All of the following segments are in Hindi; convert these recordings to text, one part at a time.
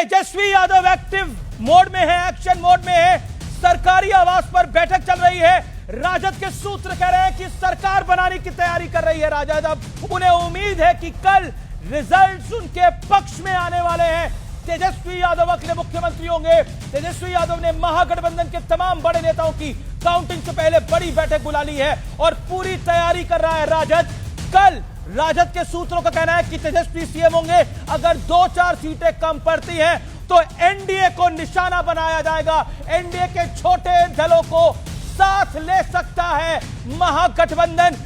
तेजस्वी यादव एक्टिव मोड में है, एक्शन मोड में है। सरकारी आवास पर बैठक चल रही है। राजद के सूत्र कह रहे हैं कि सरकार बनाने की तैयारी कर रही है राजद। अब उन्हें उम्मीद है कि कल रिजल्ट्स उनके पक्ष में आने वाले हैं। तेजस्वी यादव अगले मुख्यमंत्री होंगे। तेजस्वी यादव ने महागठबंधन के तमाम बड़े नेताओं की काउंटिंग से पहले बड़ी बैठक बुला ली है और पूरी तैयारी कर रहा है राजद। कल राजद के सूत्रों का कहना है कि तेजस्वी सीएम होंगे। अगर 2-4 सीटें कम पड़ती हैं तो एनडीए को निशाना बनाया जाएगा। एनडीए के छोटे दलों को साथ ले सकता है महागठबंधन।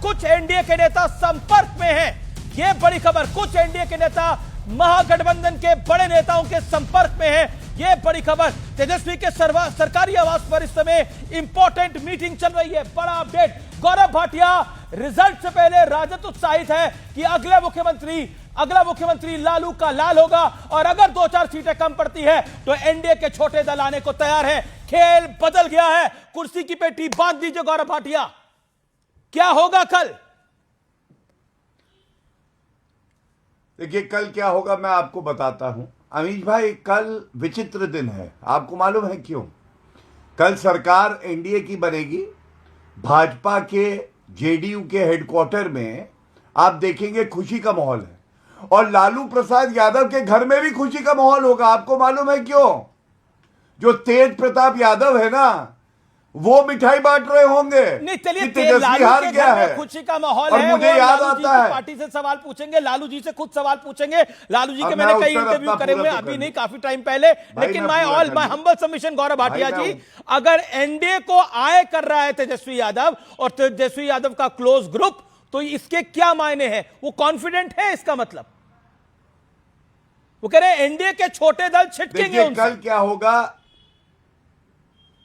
कुछ एनडीए के नेता संपर्क में हैं। यह बड़ी खबर, कुछ एनडीए के नेता महागठबंधन के बड़े नेताओं के संपर्क में हैं। यह बड़ी खबर। तेजस्वी के सरकारी आवास पर इस समय इंपॉर्टेंट मीटिंग चल रही है। बड़ा अपडेट। गौरव भाटिया, रिजल्ट से पहले राजद उत्साहित है कि अगला मुख्यमंत्री लालू का लाल होगा और अगर 2-4 सीटें कम पड़ती है तो एनडीए के छोटे दल आने को तैयार है। खेल बदल गया है। कुर्सी की पेटी बांध दीजिए गौरव भाटिया, क्या होगा कल? देखिए कल क्या होगा मैं आपको बताता हूं। अमीश भाई, कल विचित्र दिन है। आपको मालूम है क्यों? कल सरकार एनडीए की बनेगी। भाजपा के जेडीयू के हेडक्वार्टर में आप देखेंगे खुशी का माहौल है और लालू प्रसाद यादव के घर में भी खुशी का माहौल होगा। आपको मालूम है क्यों? जो तेज प्रताप यादव है ना, वो मिठाई बांट रहे होंगे। नहीं चलिए, तेजस्वी हार गया है, खुशी का माहौल और है। मुझे याद आता है, पार्टी से सवाल पूछेंगे, लालू जी से खुद सवाल पूछेंगे। लालू जी के मैंने कई इंटरव्यू करे हुए, अभी नहीं काफी टाइम पहले। लेकिन my humble submission Gaurav Bhatia जी, अगर एनडीए को आए कर रहा है तेजस्वी यादव और तेजस्वी यादव का क्लोज ग्रुप, तो इसके क्या मायने हैं? वो कॉन्फिडेंट है, इसका मतलब वो कह रहे हैं एनडीए के छोटे दल छिटकेंगे उनसे। कल क्या होगा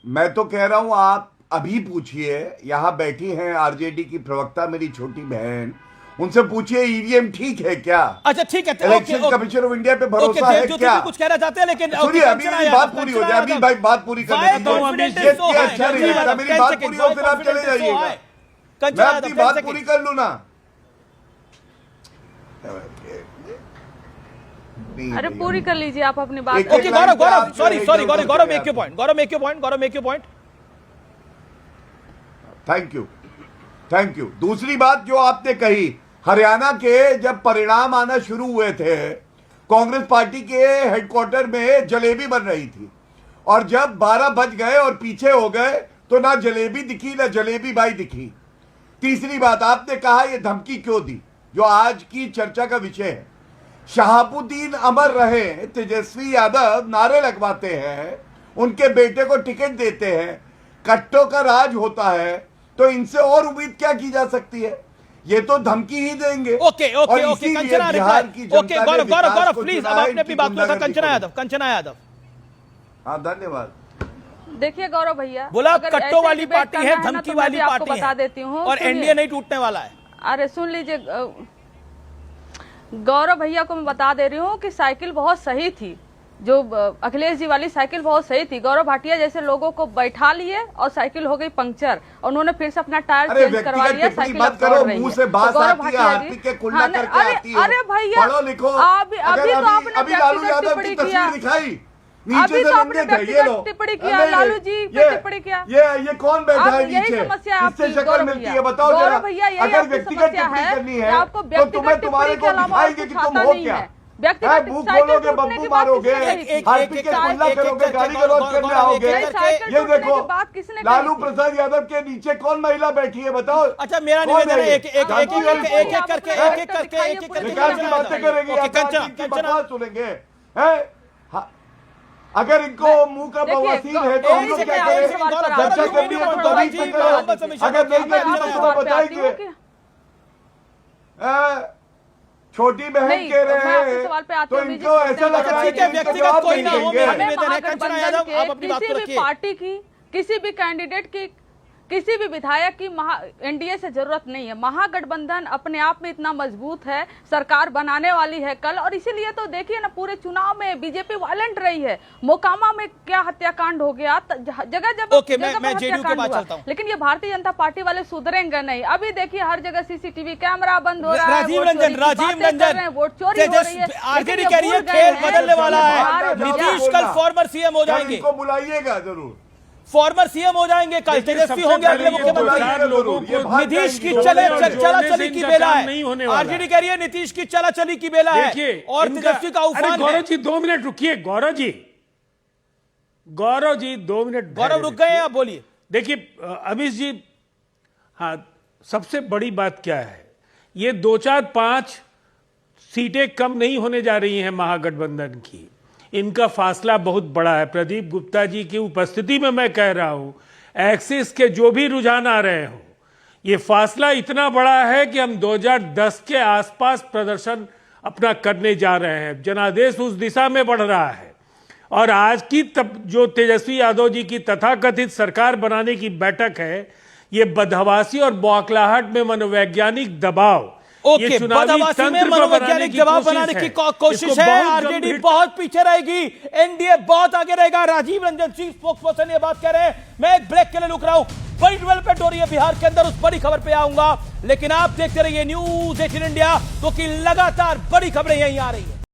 मैं तो कह रहा हूं, आप अभी पूछिए। यहां बैठी हैं आरजेडी की प्रवक्ता मेरी छोटी बहन, उनसे पूछिए ईवीएम ठीक है क्या? अच्छा ठीक है, इलेक्शन कमीशन ऑफ इंडिया पे भरोसा है क्या? कुछ कहना चाहते हैं लेकिन सुनिए, अभी मेरी बात पूरी हो जाए। अभी भाई बात पूरी करने दीजिए। अच्छा नहीं लगता, मेरी बात पूरी हो फिर आप चले जाइएगा। मैं अपनी बात पूरी कर लूं ना। अरे पूरी कर लीजिए आप अपनी बात। Okay Gaurav, sorry Gaurav, make your point. Thank you. दूसरी बात जो आपने कही, हरियाणा के जब परिणाम आना शुरू हुए थे, कांग्रेस पार्टी के हेडक्वार्टर में जलेबी बन रही थी और जब 12 बज गए और पीछे हो गए तो ना जलेबी दिखी ना जलेबी बाई दिखी। तीसरी बात, आपने कहा यह धमकी क्यों दी, जो आज की चर्चा का विषय है। शहाबुद्दीन अमर रहे, तेजस्वी यादव नारे लगवाते हैं, उनके बेटे को टिकट देते हैं, कट्टों का राज होता है, तो इनसे और उम्मीद क्या की जा सकती है? ये तो धमकी ही देंगे। ओके कंचना, गौरव प्लीज, अब आपने अपनी बात पूरी। कंचना यादव। हाँ धन्यवाद। देखिए गौरव भैया, बोला कट्टों वाली पार्टी है, धमकी वाली पार्टी है, बता देती हूँ और एनडीए नहीं टूटने वाला है। अरे सुन लीजिए गौरव भैया को मैं बता दे रही हूँ कि साइकिल बहुत सही थी, जो अखिलेश जी वाली साइकिल बहुत सही थी। गौरव भाटिया जैसे लोगों को बैठा लिए और साइकिल हो गई पंक्चर और उन्होंने फिर से अपना टायर चेंज करवा लिया। साइकिल मत करो, मुंह से बात आती है, हाथी के कुल्ला करके आती है। अरे भैया पढ़ो लिखो। अभी तो आपने अभी लालू यादव की तस्वीर दिखाई, नीचे से आपने टिप्पणी किया, लालू जी पे टिप्पणी किया। ये कौन बैठा है नीचे? यही समस्या है इससे शक्ल मिलती है, बताओ जरा। अगर व्यक्तिगत टिप्पणी करनी है तो तुम्हें तुम्हारे को दिखाएंगे कि तुम हो क्या। मुंह खोलोगे, बम्बू मारोगे, हाथी के कुल्ला करोगे, गाली गलौज करने आओगे। ये देखो लालू प्रसाद यादव के नीचे कौन महिला बैठी है, बताओ। अच्छा मेरा निवेदन है, एक करके बातें करेंगे, सुनेंगे। अगर इनको मुंह का बवासीर है तो हम लोग क्या करें? चर्चा करनी है तो बीच में करें, अगर नहीं करनी तो तुम्हें बताएंगे। छोटी बहन कह रहे हैं तो इनको ऐसा लग रहा है कि व्यक्तिगत कोई ना हो। मेरा निवेदन है कंचना यादव, आप अपनी बात को रखिए। पार्टी की किसी भी कैंडिडेट की किसी भी विधायक की एनडीए से जरूरत नहीं है। महागठबंधन अपने आप में इतना मजबूत है, सरकार बनाने वाली है कल, और इसीलिए तो देखिए ना पूरे चुनाव में बीजेपी वायलेंट रही है। मोकामा में क्या हत्याकांड हो गया, जगह जगह मैं जेडीयू के पास चलता हूं। लेकिन ये भारतीय जनता पार्टी वाले सुधरेंगे नहीं। अभी देखिए हर जगह सीसीटीवी कैमरा बंद हो रहा है, राजीव रंजन वोट चोरी हो रही है। आरजेडी कह रही है खेल बदलने वाला है। नीतीश कल फॉर्मर सीएम हो जाएंगे, इनको बुलाइएगा जरूर, फॉर्मर सीएम हो जाएंगे कल, तेजस्वी होंगे अगले मुख्यमंत्री। नीतीश की चला चली की बेला है, आरजेडी कह रही है नीतीश की चला चली की बेला है और तेजस्वी का उफान है। गौरव जी 2 मिनट रुकिए, गौरव जी 2 मिनट। गौरव रुक गए हैं, आप बोलिए। देखिए अमीश जी, हाँ, सबसे बड़ी बात क्या है, ये 2, 4, 5 सीटें कम नहीं होने जा रही हैं महागठबंधन की, इनका फासला बहुत बड़ा है। प्रदीप गुप्ता जी की उपस्थिति में मैं कह रहा हूं, एक्सिस के जो भी रुझान आ रहे हो, ये फासला इतना बड़ा है कि हम 2010 के आसपास प्रदर्शन अपना करने जा रहे हैं। जनादेश उस दिशा में बढ़ रहा है। और आज की जो तेजस्वी यादव जी की तथाकथित सरकार बनाने की बैठक है, ये बदहवासी और बौखलाहट में मनोवैज्ञानिक दबाव, ओके, बदहवासी में मनोवैज्ञानिक दबाव बनाने की कोशिश है। आरजेडी बहुत पीछे रहेगी, एनडीए बहुत आगे रहेगा। राजीव रंजन सिंह स्पोक्सपर्सन ये बात कह रहे हैं। मैं एक ब्रेक के लिए रुक रहा हूं, बड़ी डेवलपमेंट हो रही है बिहार के अंदर, उस बड़ी खबर पे आऊंगा, लेकिन आप देखते रहिए न्यूज़ 18 इंडिया, क्योंकि लगातार बड़ी खबरें यहीं आ रही है।